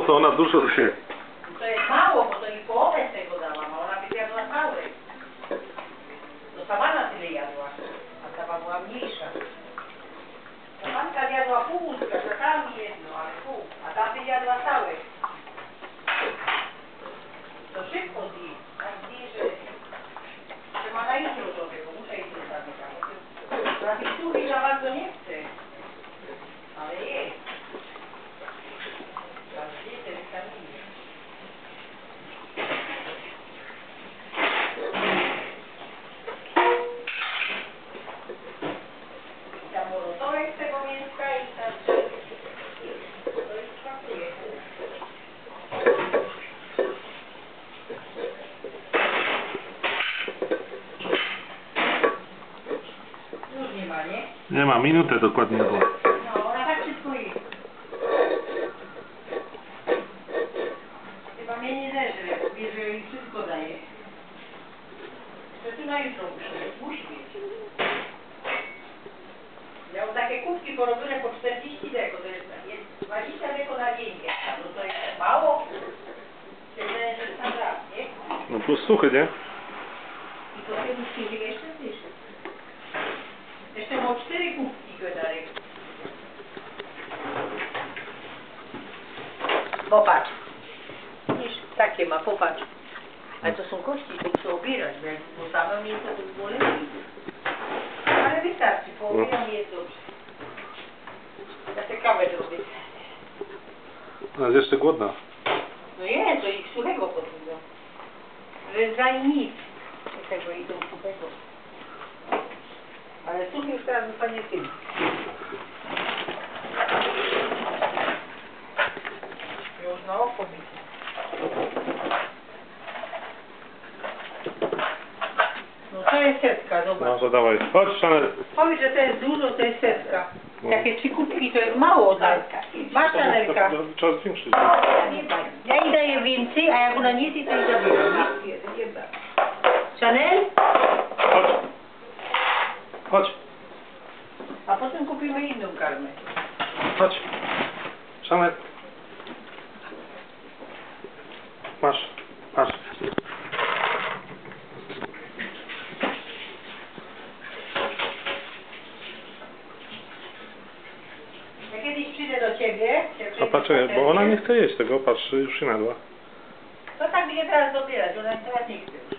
to ona dużo się... To jest mało, bo to i połowę z tego dałam, a ona by jadła całe. To sama na tyle jadła, a sama była mniejsza. Ta panka jadła pół łóżka, czasami jedno, ale pół, a ta by jadła całe. To szybko zje, tak zje, że ma na jutro sobie, bo muszę iść do zamyka. Na tych suchych za bardzo nie chce, ale jest. Tak zje te witaminy. Tam morozołek z tego mięska i tam to już smakuje. Już nie ma, nie? Nie ma, minutę dokładnie było. No, ona tak szybko jest. Chyba mnie nie leży, wie, że jej wszystko daje. To tu na jutro musi mieć. Ja mam takie kubki porobione po 40 deko, to jest 20 deko na dzień. No to jest mało. Tyle, że sam raz, nie? No plus suchy, nie? I to się musi jeszcze zniszczyć. Jeszcze mam 4 kubki godarek. Popatrz. Widzisz, takie ma, popatrz. Ale to są kości, to muszę obierać, bo same mięso to było lepiej. Ale wystarczy, poobieram i jest dobrze. Ja tę kawę zrobię. Ona jest jeszcze głodna. No nie, to ich suchego potrzebują. Że za nic. Do tego idą suchego. Ale suchy już teraz zostanie tym. Już na oko mi. No to jest setka, zobacz. No to dawaj. Chodź, Chanel. Powiedz, że to jest dużo, to jest setka. No. Takie 3 kubki to jest mało dla... Masz Chanelka. Trzeba zwiększyć. Ja jej daję więcej, a jak ona nie zje, to jej zabieram. Chanel? Chodź. Chodź. A potem kupimy inną karmę. Chodź. Chanel. Masz. Masz. Ja kiedyś przyjdę do ciebie. A patrzę, bo ona nie chce jeść tego, patrz, już się nadła. To tak będzie teraz dobierać, ona teraz nie chce.